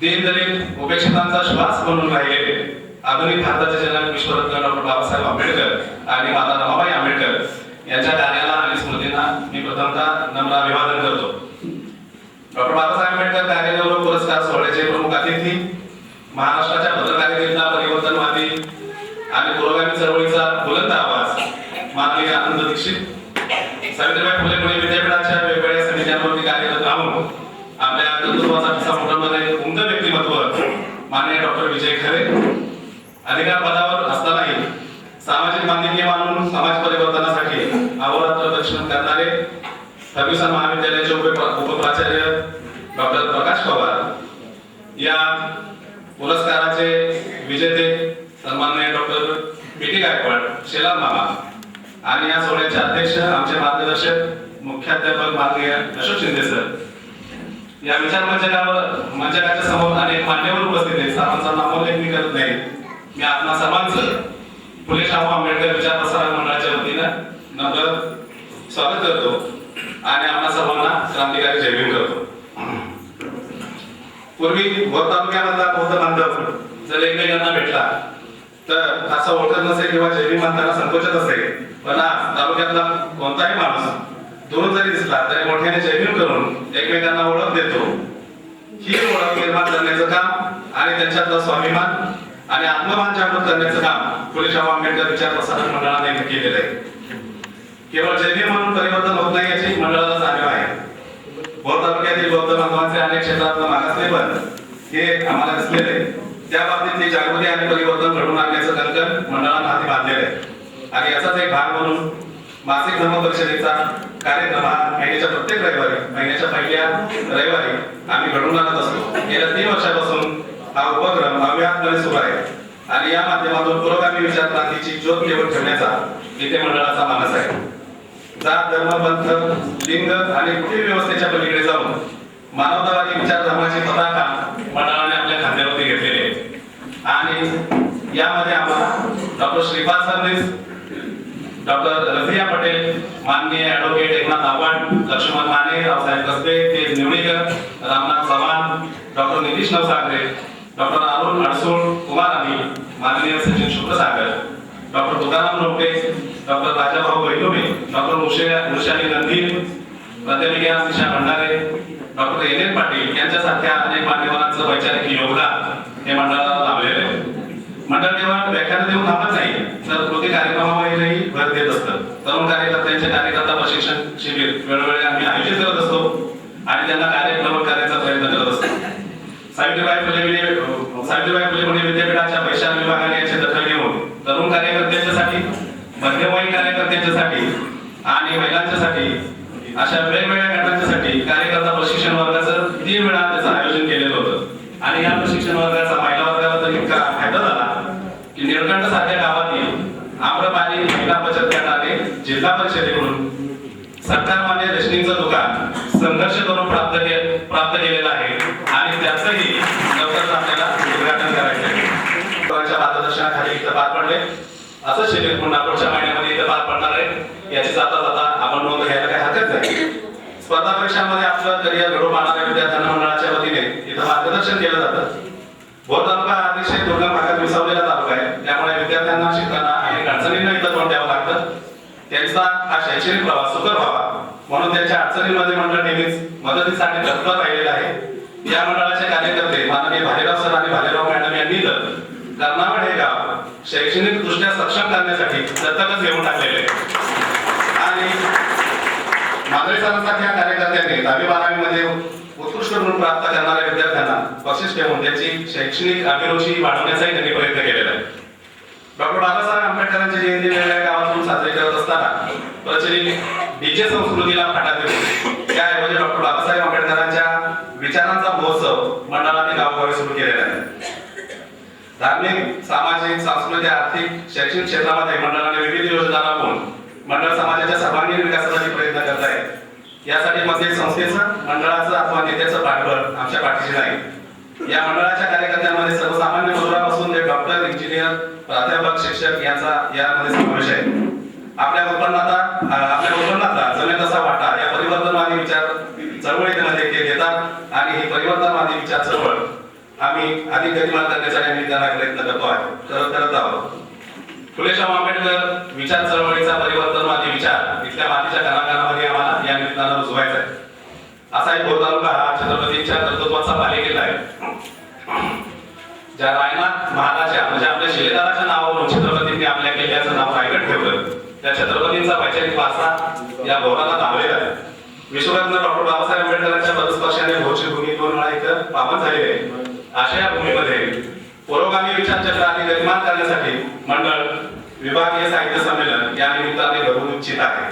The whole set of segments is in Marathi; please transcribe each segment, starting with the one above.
दीनदलित उपेक्षितांचा श्वास बनून राहिलेले आधुनिक भारताचे जनक विश्वरत्न डॉक्टर बाबासाहेब आंबेडकर आणि माता रमाबाई आंबेडकर यांच्या कार्याला आणि स्मृतींना मी प्रथमतः नम्र अभिवादन करतो। डॉक्टर बाबासाहेब आंबेडकर कार्यगौरव पुरस्कार सोहळ्याचे प्रमुख अतिथी, महाराष्ट्राच्या पत्रकारितेतला परिवर्तनवादी आणि पुरोगामी चळवळीचा बुलंद आवाज माननीय आनंद दीक्षित, सावित्रीबाई फुले पुणे विद्यापीठाच्या वेगवेगळ्या समित्यांवरती कार्यरत राहून आपल्या कर्तृत्वाचा ठसा उमटवणारे उमद व्यक्तिमत्व माननीय डॉक्टर विजय खरे, अधिकार पदावर असतानाही सामाजिक बांधिलकी मानून समाज परिवर्तनासाठी अहोरात्र परिश्रम करणारे फर्ग्युसन महाविद्यालयाचे उपप्राचार्य डॉक्टर प्रकाश पवार, या पुरस्काराचे विजेते सन्माननीय डॉक्टर पी.टी. गायकवाड, शेलार मामा आणि या सोहळ्याचे अध्यक्ष आमचे मार्गदर्शक मुख्याध्यापक माननीय अशोक शिंदे सर, या विचार मंचकाच्या समोर अनेक मान्यवर उपस्थित आहेत। सर्वांचा नामोल्लेख मी करत नाही। मी आपणा सर्वांचं फुले शाहू आंबेडकर विचार प्रसारक मंडळाच्या वतीनं नम्र स्वागत करतो आणि आपणा सर्वांना क्रांतिकारी जय भीम करतो। पूर्वी भोर तालुक्यामधला बौद्ध बांधव जर एकमेकांना भेटला तर असं ओळखत नसे किंवा जय भीम म्हणताना संकोचत असे, पण आज तालुक्यातला कोणताही माणूस दूर जरी दिसला तरी मोठ्याने जय भीम करून एकमेकांना ओळख देतो। ही ओळख निर्माण करण्याचं काम आणि त्यांच्यातला स्वाभिमान आणि आत्ममान जागृत करण्याचं काम फुले शाहू आंबेडकर विचार प्रसारक मंडळाने केलेलं आहे। केवळ जय भीम म्हणून परिवर्तन होत नाही याची मंडळाला जाणीव आहे। भोर तालुक्यातील बौद्ध बांधवांचे अनेक क्षेत्रातलं मागासलेपण हे आम्हाला दिसलेले आहे। त्या बाबतीतली जागृती आणि परिवर्तन घडवून आणण्याचं कंकण मंडळानं हाती बांधलेलं आहे आणि याचाच एक भाग म्हणून मासिक धर्म परिषदेचा कार्यक्रम हा महिन्याच्या प्रत्येक रविवारी, महिन्याच्या पहिल्या रविवारी आम्ही घडवून आणत असतो। गेल्या 3 वर्षापासून हा उपक्रम अव्याहतपणे सुरू आहे आणि या माध्यमातून पुरोगामी विचार क्रांतीची ज्योत पेटवून ठेवण्याचा इथे मंडळाचा मानस आहे। जात, धर्म, पंथ, लिंग आणि कुटीर व्यवस्थेच्या पलीकडे जाऊन मानवतावादी विचार धर्माची पताका मंडळाने आपल्या खांद्यावरती घेतलेली आहे आणि यामध्ये आम्हाला डॉक्टर श्रीपाद सरदेस, डॉक्टर रझिया पटेल, माननीय ॲडव्होकेट एकनाथ आव्हाड, लक्ष्मण माने, रावसाहेब कसबे, तेज निवडीकर, रामनाथ चव्हाण, डॉक्टर नितीश नवसागरे, डॉक्टर अरुण अडसूळ, कुमार अनिल, माननीय सचिन शुक्रसागर, डॉक्टर तुकाराम रोपटे, डॉक्टर राजाभाऊ बैलोबे, डॉक्टर उषाली नंदी, प्राध्यापिका निशा भंडारे, डॉक्टर एन पाटील यांच्यासारख्या अनेक मान्यवरांचं वैचारिक योगदान हे मंडळाला लाभलेलं आहे। मंडळ केवळ व्याख्यान देऊन थांबत नाही तर कृती कार्यक्रमावरही भर देत असतं। तरुण कार्यकर्त्यांचे कार्यकर्ता प्रशिक्षण शिबिर वेळोवेळी आम्ही आयोजित करत असतो आणि त्यांना कार्यक्रम करण्याचा प्रयत्न करत असतो। सावित्रीबाई फुले पुणे विद्यापीठाच्या वैशाख विभागाने याची दखल घेऊन तरुण कार्यकर्त्यांच्यासाठी, मध्यमवयीन कार्यकर्त्यांच्यासाठी आणि महिलांच्यासाठी अशा वेगवेगळ्या गटांच्यासाठी कार्यकर्ता प्रशिक्षण वर्गाचं 3 वेळा त्याचं आयोजन केलेलं होतं आणि या प्रशिक्षण वर्गाचा महिला वर्गाला तर इतका फायदा झाला की निळकंठ सारख्या गावातील आम्रपाली महिला बचत गटाने जिल्हा परिषदेकडून सरकारमान्य रेशनिंगचं दुकान संघर्ष करून प्राप्त केलेलं आहे आणि त्याचंही लवकरच आपल्याला उद्घाटन करायचं आहे। मार्गदर्शनाखाली इथं पार पडले असं शिबिर पुन्हा पुढच्या महिन्यामध्ये इथं पार पडणार आहे। याची जाता आपण नोंद घ्यायला काही हरकत नाही। स्पर्धा परीक्षांमध्ये आपलं करिअर घडवून आणणाऱ्या विद्यार्थ्यांना मंडळाच्या वतीने इथं मार्गदर्शन केलं जातं। भोर तालुका हा अतिशय दुर्गम भागात विसावलेला तालुका आहे, त्यामुळे विद्यार्थ्यांना शिकताना अनेक अडचणींना इथं तोंड द्यावं लागतं। त्यांचा हा शैक्षणिक प्रवास सुकर व्हावा म्हणून त्यांच्या अडचणींमध्ये मंडळ नेहमीच मदतीसाठी तत्पर राहिलेलं आहे। या मंडळाचे कार्यकर्ते माननीय भालेराव सर आणि भालेराव मॅडम यांनी तर कर्नावड हे गाव शैक्षणिक दृष्ट्या सक्षम करण्यासाठी दत्तकच घेऊन टाकलेले आणि मांजरे सरांसारख्या कार्यकर्त्यांनी 10वी-12वी मध्ये उत्कृष्ट गुण प्राप्त करणाऱ्या विद्यार्थ्यांना बक्षीस ठेवून त्यांची शैक्षणिक अभिरुची वाढवण्याचाही त्यांनी प्रयत्न केलेला आहे। डॉक्टर बाबासाहेब आंबेडकरांची जयंती वेगवेगळ्या गावातून साजरी करत असताना प्रचलित डीजे संस्कृतीला फाटा देऊन त्याऐवजी डॉक्टर बाबासाहेब आंबेडकरांच्या विचारांचा महोत्सव मंडळाने गावोगावी सुरू केलेला आहे। धार्मिक, सामाजिक, सांस्कृतिक, आर्थिक, शैक्षणिक क्षेत्रामध्ये मंडळाने विविध योजना राबवून मंडळ समाजाच्या सर्वांगीण विकासासाठी प्रयत्न करत आहे। यासाठी मग संस्थेचं, मंडळाचं अथवा नेत्याचं पाठबळ आमच्या पाठीशी नाही। या मंडळाच्या कार्यकर्त्यांमध्ये सर्वसामान्य मजुरापासून ते डॉक्टर, इंजिनियर, प्राध्यापक, शिक्षक यांचा यामध्ये समावेश आहे। आपल्या उत्पन्नाचा जमेल तसा वाटा या परिवर्तनवादी विचार चळवळीमध्ये ते देतात आणि ही परिवर्तनवादी विचार चळवळ आम्ही अधिक गतिमान करण्यासाठी आम्ही त्यांना प्रयत्न करतो आहे करत आहोत. फुलेशाह आंबेडकर विचार चळवळीचा परिवर्तनवादी विचार इथल्या मातीच्या कणाकणामध्ये आम्हाला या निमित्तानं रुजवायचा आहे. असा एक भोर तालुका हा छत्रपतींच्या कर्तृत्वाचा बालेकिल्ला आहे. ज्या रायनाथ महाराजा म्हणजे आपल्या शिलेदाराच्या नावावरून छत्रपतींनी आपल्या किल्ल्याचं नाव रायगड ठेवलं, त्या छत्रपतींचा वैचारिक वारसा या भोराला लाभलेला आहे. विश्वरत्न डॉक्टर बाबासाहेब आंबेडकरांच्या पदस्पर्शाने भोरची भूमी 2 वेळा इथं पावन झालेली आहे. अशा या भूमीमध्ये पुरोगामी विचारचक्र आणि गतिमान करण्यासाठी मंडळ विभागीय साहित्य संमेलन या निमित्ताने घडवून इच्छित आहे.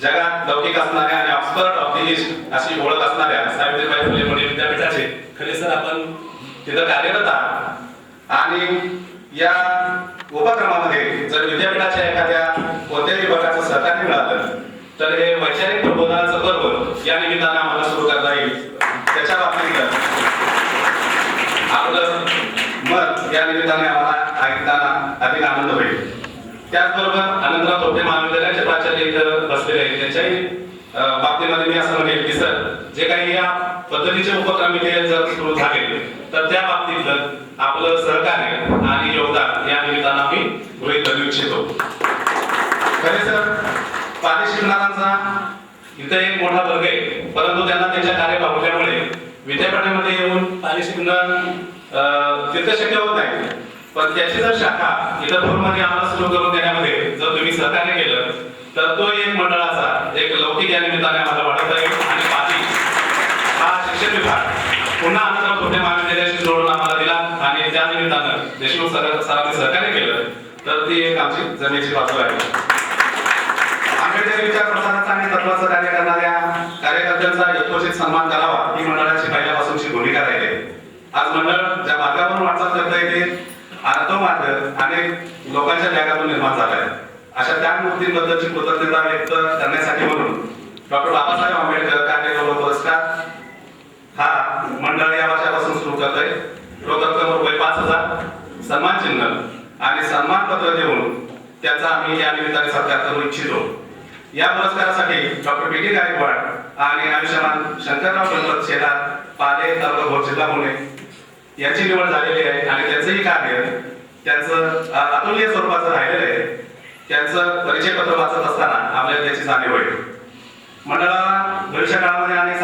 जगात लौकिक असणाऱ्या आणि ऑक्सफर्ड ऑफ द ईस्ट अशी ओळख असणाऱ्या सावित्रीबाई फुले पुणे विद्यापीठाचे खरे सर आपण तिथं कार्यरत आहात आणि या उपक्रमामध्ये जर विद्यापीठाच्या एखाद्या कोणत्याही विभागाचं सहकार्य मिळालं तर हे वैचारिक प्रबोधनाचं पर्व या निमित्तानं आम्हाला सुरू करता येईल. त्याच्या बाबतीत आपलं मत या निमित्ताने आम्हाला ऐकताना अधिक आनंद होईल. त्याचबरोबर अनंतराव तोटे महाविद्यालयाचे प्राचार्य इथं बसलेले आहेत, त्यांच्याही बाबतीमध्ये मी असं म्हणेल की सर जे काही या पद्धतीचे उपक्रम इथे जर सुरू झाले तर त्या बाबतीतलं आपलं सहकार्य आणि योगदान या निमित्तानं आम्ही गृहीत धरू इच्छितो. खरे सर पाणी शिकणाऱ्यांचा इथं एक मोठा वर्ग आहे, परंतु त्यांना त्यांच्या कार्य पावल्यामुळे विद्यापीठामध्ये येऊन पाणी शिकणं तिथं शक्य होत नाही. पण त्याची जर शाखा इतर भोरमध्ये आम्हाला सुरू करून देण्यामध्ये जर तुम्ही सहकार्य केलं तर तो एक मंडळाचा एक लौकिक या निमित्ताने आम्हाला वाढवता येईल आणि पाणी हा शिक्षण विभाग पुन्हा अनंतराव तोटे महाविद्यालयाशी जोडून आम्हाला दिला आणि त्या निमित्तानं देशमुख सरांनी सहकार्य केलं तर ती एक आमची जमेची बाजू आहे. आंबेडकरी विचार प्रसाराचा आणि तत्वाचं कार्य करणाऱ्या कार्यकर्त्यांचा यथोचित सन्मान करावा ही मंडळाची पहिल्यापासूनची भूमिका राहिली आहे. आज मंडळ ज्या मार्गावरून वाटचाल करता येते आणि तो मार्ग अनेक लोकांच्या त्यागातून निर्माण झाला आहे. अशा त्या मूर्तींबद्दलची कृतज्ञता व्यक्त करण्यासाठी म्हणून डॉक्टर बाबासाहेब आंबेडकर कार्यगौरव पुरस्कार हा मंडळ या वर्षापासून सुरू करत आहे. रोख रक्कम रुपये 5,000 सन्मान चिन्ह आणि सन्मान पत्र देऊन त्याचा आम्ही या निमित्ताने सत्कार करू इच्छितो. या पुरस्कारासाठी डॉक्टर पी टी गायकवाड आणि आयुष्यमान शंकरराव गणपत शेलार पाले तालुका भोर जिल्हा पुणे यांची निवड झालेली आहे आणि त्यांचंही कार्य त्यांचं अतुलनीय स्वरूपाचं राहिलेलं आहे. त्यांचं परिचय पत्र वाचत असताना आपल्याला त्याची जाणीव होईल. मंडळाला भविष्य काळामध्ये अनेक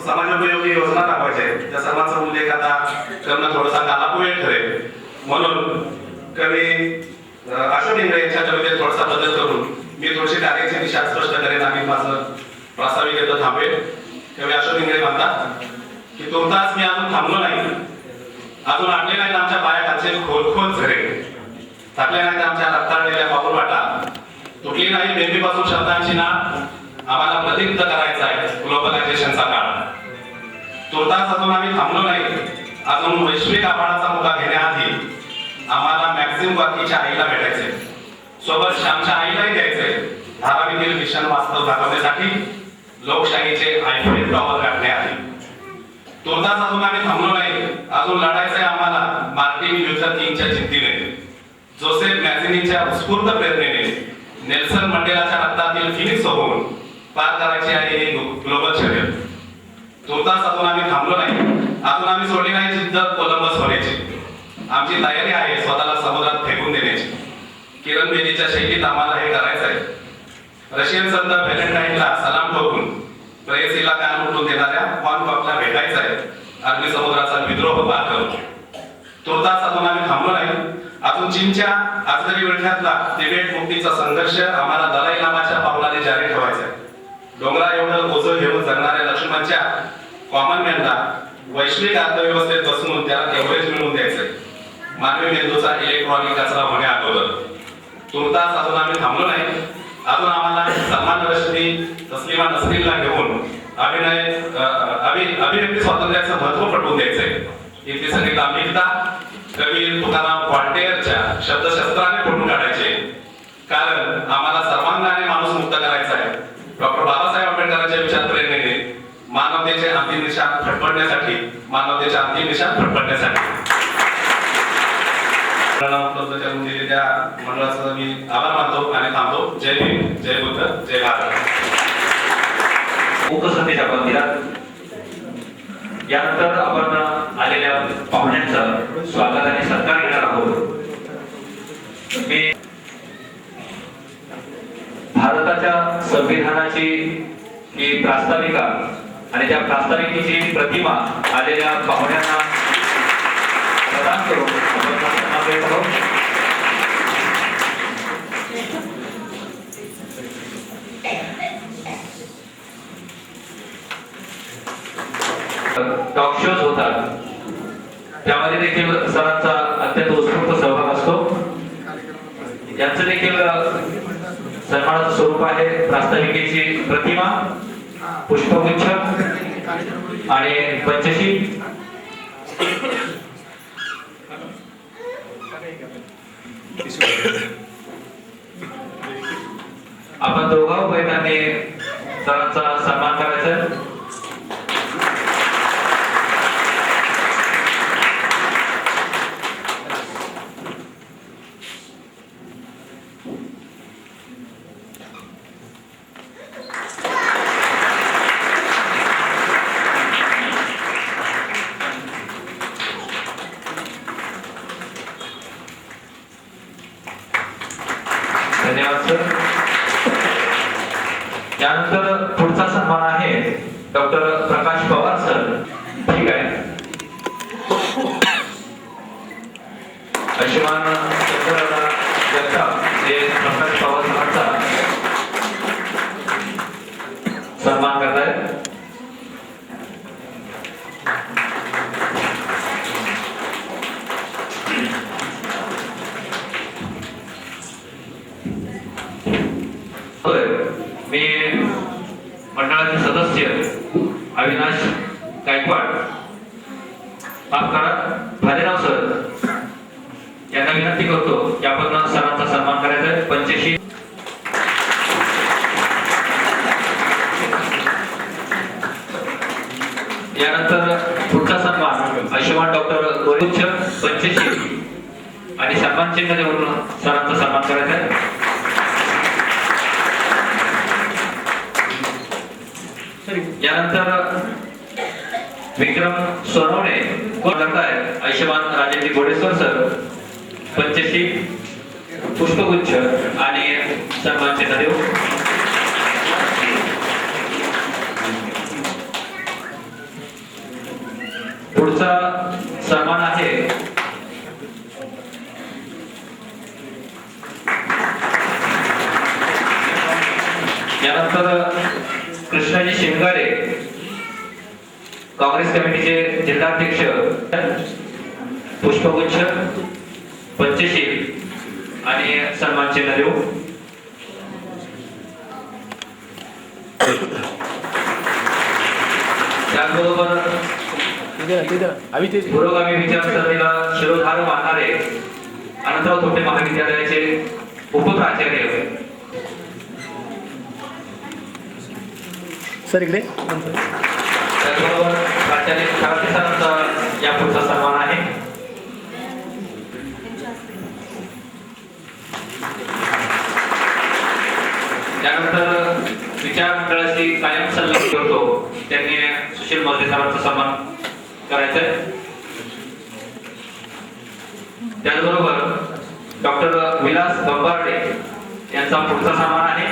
समाजोपयोगी योजना राबवायच्या आहेत. त्या सर्वांचा उल्लेख आता करणं थोडासा कालापुढे ठरेल, म्हणून कवी अशोक इंगळे यांच्या कवितेत थोडासा बदल करून मी थोडीशी कार्याची दिशा स्पष्ट करेन आणि माझं प्रास्ताविक येतं थांबेल. कवी अशोक इंगळे म्हणतात की तुमचाच मी अजून थांबलो नाही, अजून आणले नाहीत आमच्या पायाखालचे खोल खोल झरे, थकले नाहीत आमच्या रक्ताळलेल्या पाऊल वाटा, तुटली नाही बेंबीपासून शब्दांची ना, आम्हाला प्रदीप्त करायचा आहे ग्लोबलायझेशनचा काळ. तुर्तास अजून आम्ही थांबलो नाही, अजून वैश्विक आव्हानाचा मुका घेण्याआधी आम्हाला मॅक्झिम वर्कीच्या आईला भेटायचे, सोबत श्यामच्या आईलाही द्यायचे. धारावीतील मिशन वास्तव दाखवण्यासाठी लोकशाहीचे आयफेल टॉवर गाठण्याआधी. तुर्तास अजून आम्ही थांबलो नाही, अजून लढायचंय आम्हाला मार्टिन ल्यूथर किंगच्या जिद्दीने, जोसेफ मॅझिनीच्या उत्स्फूर्त प्रेरणेने, नेल्सन मंडेलाच्या रक्तातील फिनिक्स होऊन पार करायची आहे ही ग्लोबल शर्यत. तुर्तास अजून आम्ही थांबलो नाही, अजून आम्ही सोडली नाही जिद्द कोलंबस होण्याची. आमची तयारी आहे स्वतःला समुद्रात फेकून देण्याची. किरण बेदीच्या शैलीत आम्हाला हे करायचं आहे. रशियन संत व्हॅलेंटाईनला सलाम ठोकून प्रेयसीला कान उठून देणाऱ्या व्हॉन गॉगला भेटायचं आहे. अरबी समुद्राचा विद्रोह पार करून. तुर्तास अजून आम्ही थांबलो नाही, अजून चीनच्या अजगरी विळख्यातला तिबेट मुक्तीचा संघर्ष आम्हाला दलाई लामाच्या पावलाने जारी ठेवायचा आहे. डोंगरा एवढं ओझं घेऊन जगणाऱ्या लक्ष्मणच्या कॉमन मॅनला वैश्विक अर्थव्यवस्थेत बसवून त्याला एव्हरेज मिळवून द्यायचंय. मानवी मेंदूचा इलेक्ट्रॉनिक कचरा होणे अगोदर. तुर्तास अजून आम्ही थांबलो नाही, अजून आम्हाला सलमान रश्दी तस्लिमा नसरीनला घेऊन अभिव्यक्ती स्वातंत्र्याचं महत्व पटवून द्यायचंय. इथली सगळी दांभिकता कवी तुकाराम क्वाल्टेअरच्या शब्दशस्त्राने फोडून काढायचे, कारण आम्हाला सर्वांगाने माणूस मुक्त करायचा आहे. डॉक्टर बाबासाहेब आंबेडकरांच्या विचार प्रेरणेने मानवतेचे अंतिम निशाण फटफडण्यासाठी दिलेल्या मंडळाचा मी आभार मानतो आणि थांबतो. जय भीम, जय बुद्ध, जय भारत. उपसमितीच्या पंक्तीला यानंतर आपण आलेल्या पाहुण्यांचं स्वागत आणि सत्कार घेणार आहोत। मी भारताच्या संविधानाची ही प्रास्ताविका आणि त्या प्रास्ताविकेची प्रतिमा आलेल्या पाहुण्यांना प्रदान करून आपण सन्मान देत आहोत। टॉक शोज होतात, त्यामध्ये देखील सरांचा अत्यंत उत्स्फूर्त सहभाग असतो। यांचं देखील सन्मानाचं स्वरूप आहे प्रास्ताविकेची प्रतिमा, पुष्पगुच्छ आणि पंचशील। आपण दोघा उभयतांनी सरांचा सन्मान करायचा आहे। धन्यवाद सर। यानंतर पुढचा सन्मान आहे डॉक्टर प्रकाश पवार सर। ठीक आहे, आयुष्यमान चंद्रदादा जगताप हे प्रकाश पवार सरांचा सन्मान करत आहेत। मी मंडळाचे सदस्य अविनाश गायकवाड, माफ करा भालेराव सर यांना विनंती करतो की आपण सरांचा सन्मान करायचा आहे। पंचशील यानंतर पुढचा सन्मान आयुष्यमान डॉक्टर गोरेगुच्छ, पंचशील आणि सन्मान चिन्ह देऊन सरांचा सन्मान करायचा आहे। यानंतर विक्रम सोनवणे कोण करताय आयुष्यमान राजेंद्र गोडेश्वर सर, पंचशील, पुष्पगुच्छ आणि सन्मान चिन्ह देऊ। पुढचा सन्मान आहे यानंतर कृष्णाजी शिंगारे काँग्रेस कमिटीचे जिल्हाध्यक्ष, पुष्पगुच्छ, पंचशील आणि सन्मान चिन्ह देऊ। त्याचबरोबर पुरोगामी विचारसरणीला शिरोधार मानणारे अनंतराव थोटे महाविद्यालयाचे उपप्राचार्य सर इकडे। त्याचबरोबर प्राचार्य खराते सरांचा या पुढचा सन्मान आहे। त्यानंतर विचार मंडळाची कायम सल्ला करतो त्यांनी सुशील मोरे सरांचा सन्मान करायचा आहे। त्याचबरोबर डॉक्टर विलास बंबार्डे यांचा पुढचा सन्मान आहे।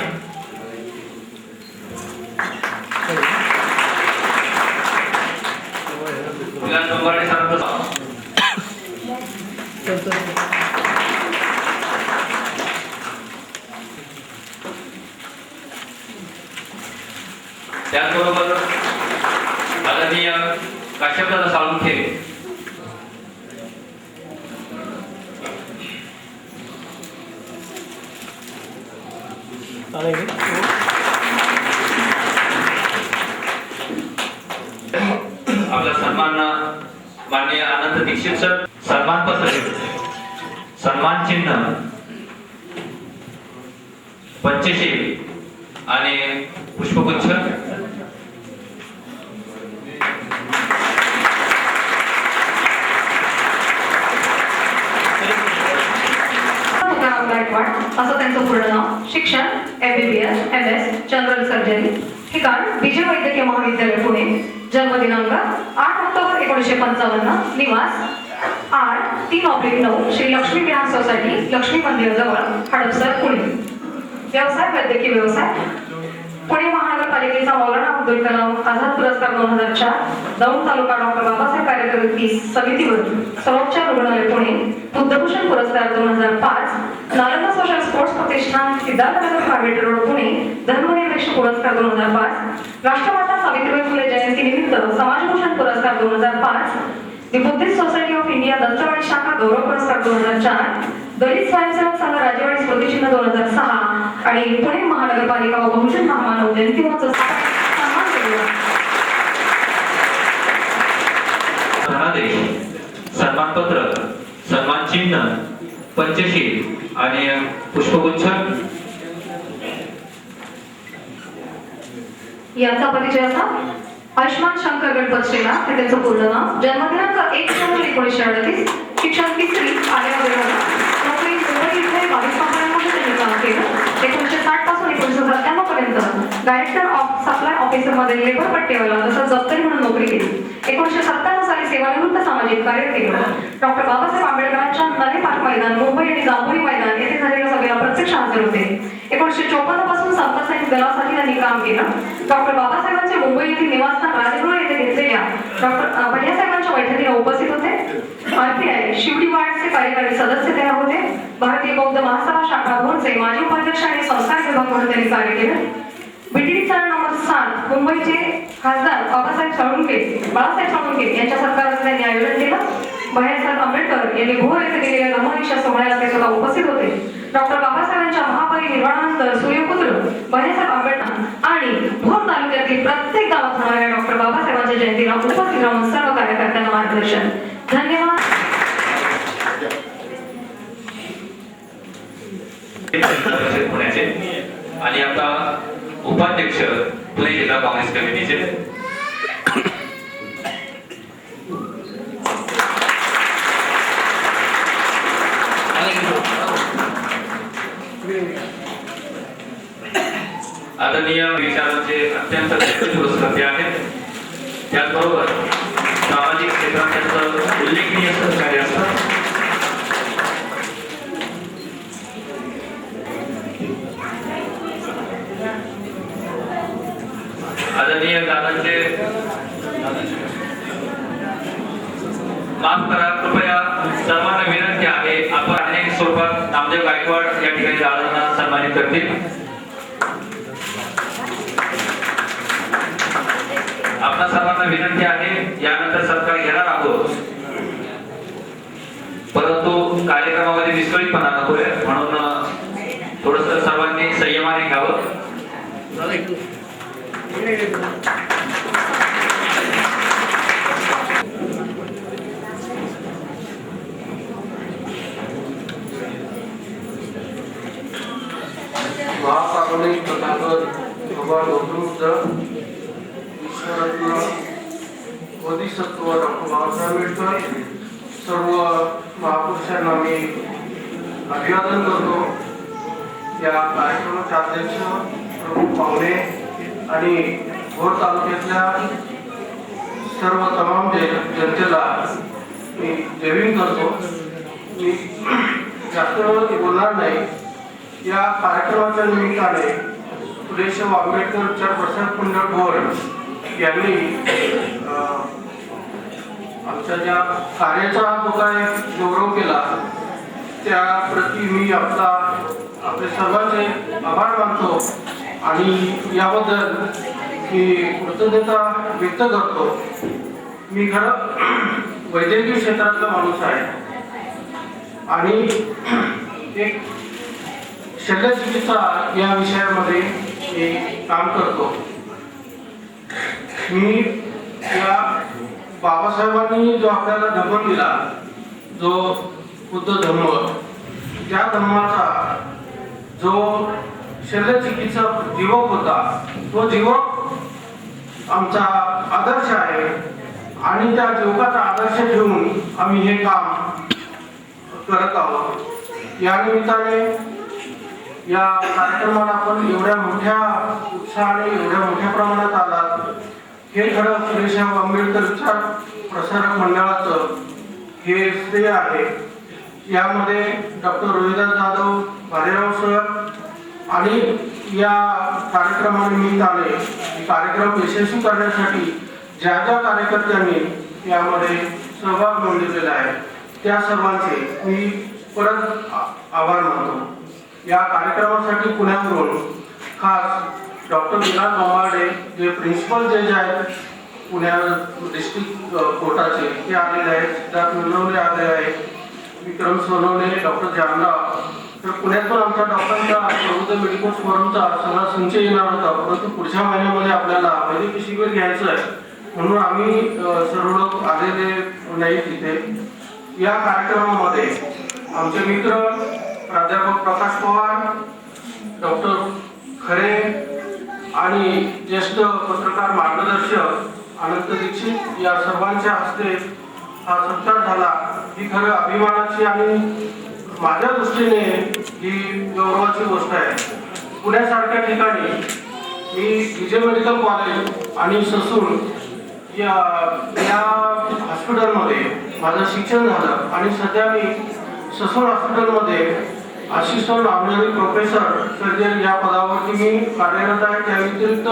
विलास बंबार्डे सरांचा त्याचबरोबर आदरणीय काश्यपदादा साळुंखे आपला सन्मान माननीय आनंद दीक्षित सर, सन्मान पत्र, सन्मान चिन्ह, पंचशील आणि पुष्पगुच्छ। असं त्यांचं पूर्ण नाव, शिक्षण MBBS MS जनरल सर्जरी, ठिकाण विजय वैद्यकीय महाविद्यालय पुणे, जन्म दिनांक 8 1955 निवास 8-3/9 श्री लक्ष्मी विहार सोसायटी लक्ष्मी मंदिराजवळ हडपसर पुणे. व्यवसाय वैद्यकीय व्यवसाय. पुणे महानगरपालिकेचा मौलाना अब्दुल कलाम आझाद पुरस्कार 2004, दौंड तालुका डॉक्टर बाबासाहेब कार्यकारी समितीवर सर्वोच्च रुग्णालय पुणे, बुद्धभूषण पुरस्कार 2005, नालंदा सोशल स्पोर्ट्स प्रतिष्ठान सिद्धार्थनगर प्रायव्हेट रोड पुणे, धर्मनिरपेक्ष पुरस्कार 2005, राष्ट्रमाता सावित्रीबाई फुले जयंती निमित्त समाजभूषण पुरस्कार 2005, the Buddhist society of India Dattawadi शाखा गौरव पुरस्कार 2004, दलित स्वयंसेवक संघ राजेवाडी स्मृतिचिन्ह 2006 आणि पुणे महानगरपालिका व बहुजन महामानव जयंती महोत्सव सन्मान केला. धनादेश, सन्मानपत्र, सन्मान चिन्ह, पंचशील आणि पुष्पगुच्छ. यांचा परिचय असा. आयुष्मान शंकर गणपत श्रीनाथ हे त्यांचं पूर्ण नाव. जन्मदिनांक 1 जानेवारी 1938. शिक्षण 3री आल्यावर नोकरी मुंबई इथे 22 कंपन्यांमध्ये त्यांनी काम केलं. 1960 पासून 1997 पर्यंत डायरेक्टर ऑफ सप्लाय ऑफिसर मध्ये लेबर पट्टेवाला तसंच दप्तरी म्हणून नोकरी केली. 1997 साली सेवानिवृत्त सामाजिक कार्य केलं. डॉक्टर बाबासाहेब आंबेडकरांच्या नदी पार्क मैदान मुंबई आणि जांभुरी मैदान येथे झालेल्या सभेला प्रत्यक्ष हजर होते. 1954 पासून संपसैनिक दलासाठी त्यांनी काम केलं. डॉक्टर बाबासाहेबांचे मुंबई येथील निवासस्थान राजगृह येथे घेतलेल्या डॉक्टर भैयासाहेबांच्या बैठकीला उपस्थित होते. RPI शिवडी वार्डचे कार्यकारी सदस्य ते होते. भारतीय बौद्ध महासभा शाखा भोरचे माजी उपाध्यक्ष आणि संस्कार विभाग म्हणून त्यांनी कार्य केलं. BTD चाळ नंबर 7 मुंबईचे खासदार बाळासाहेब साळुंके यांच्या सत्काराचं त्यांनी आयोजन केलं. बाळासाहेब आंबेडकर यांनी भोर येथे दिलेल्या धम्मदीक्षा सोहळ्याला ते स्वतः उपस्थित होते. डॉक्टर बाबासाहेबांच्या महापरिनिर्वाणानंतर सूर्यपुत्र बाळासाहेब आंबेडकर आणि भोर तालुक्यातील प्रत्येक गावात होणाऱ्या डॉक्टर बाबासाहेबांच्या जयंतीला उपस्थित राहून सर्व कार्यकर्त्यांना मार्गदर्शन. धन्यवाद. पुण्याचे आणि आता उपाध्यक्ष पुणे जिल्हा काँग्रेस कमिटीचे आदरणीय विचारांचे अत्यंत पुरस्कार आहेत. त्याचबरोबर सामाजिक क्षेत्रात त्यांचं उल्लेखनीय सहकार्य असतं. आदरणीय दादांचे माफ करा, कृपया सर्वांना विनंती आहे, आपण अनेक स्वरूपात नामदेव गायकवाड या ठिकाणी दादांना सन्मानित करतील. आपणा सर्वांना विनंती आहे, यानंतर सत्कार घेणार आहोत, परंतु कार्यक्रमामध्ये विस्कळीतपणा नकोय म्हणून थोडस सर्वांनी संयमाने घ्यावं. महासागरिक तथागत भगवान गौतम ईश्वरत्न बोधिसत्व डॉक्टर बाबासाहेब आंबेडकर सर्व महापुरुषांना मी अभिवादन करतो. या कार्यक्रमाचे अध्यक्ष प्रमुख पाहुणे आणि भोर तालुक्यातल्या सर्व तमाम जनतेला मी जयभीम करतो. मी जास्त बोलणार नाही. या कार्यक्रमाच्या निमित्ताने फुलेशाह आंबेडकर विचार प्रसार मंडळ भोर यांनी आमच्या ज्या कार्याचा जो काय गौरव केला त्याप्रती मी आपले सर्वांचे आभार मानतो आणि याबद्दल मी कृतज्ञता व्यक्त करतो. मी खरं वैद्यकीय क्षेत्रातला माणूस आहे आणि एक शल्यचिकित्सा या विषयामध्ये मी काम करतो. मी या बाबासाहेबांनी जो आपल्याला धर्म दिला, जो बुद्ध धर्म, त्या धर्माचा जो शल्यचिकित्सक जीवक होता, तो जीवक आमचा आदर्श आहे आणि त्या जीवकाचा आदर्श घेऊन आम्ही हे काम करत आहोत. या निमित्ताने या कार्यक्रमाला आपण एवढ्या मोठ्या उत्साहाने एवढ्या मोठ्या प्रमाणात आलात हे खरं फुलेशाह आंबेडकर विचार प्रसारक मंडळाचं हे श्रेय आहे. यामध्ये डॉक्टर रोहिदास जाधव, भालेराव सर आणि या कार्यक्रमानिमित्ताने कार्यक्रम यशस्वी करण्यासाठी ज्या ज्या कार्यकर्त्यांनी यामध्ये सहभाग नोंदवलेला आहे त्या सर्वांचे मी परत आभार मानतो. या कार्यक्रमासाठी पुण्यावरून खास डॉक्टर विलास बोंबार्डे जे प्रिन्सिपल जज आहेत पुण्या डिस्ट्रिक्ट कोर्टाचे ते आलेले आहेत, सिद्धार्थ नलवणे आलेले आहेत, विक्रम सोनवणे, डॉक्टर जानराव. तर पुण्यातून आमच्या डॉक्टरांचा प्रबुद्ध मेडिकल फोरमचा सगळा संच येणार होता, परंतु पुढच्या महिन्यामध्ये आपल्याला वैद्यकीय शिबिर घ्यायचं आहे म्हणून आम्ही सर्व लोक आलेले नाही तिथे. या कार्यक्रमामध्ये आमचे मित्र प्राध्यापक प्रकाश पवार, डॉक्टर खरे आणि ज्येष्ठ पत्रकार मार्गदर्शक अनंत दीक्षित या सर्वांच्या हस्ते हा सत्कार झाला. ही खरं अभिमानाची आणि माझ्या दृष्टीने ही गौरवाची गोष्ट आहे. पुण्यासारख्या ठिकाणी मी विजय मेडिकल कॉलेज आणि ससून या हॉस्पिटलमध्ये माझं शिक्षण झालं आणि सध्या मी ससून हॉस्पिटलमध्ये असिस्टंट ऑनररी प्रोफेसर सर्जन या पदावरती मी कार्यरत आहे. त्या व्यतिरिक्त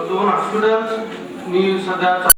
2 हॉस्पिटल्स मी सध्या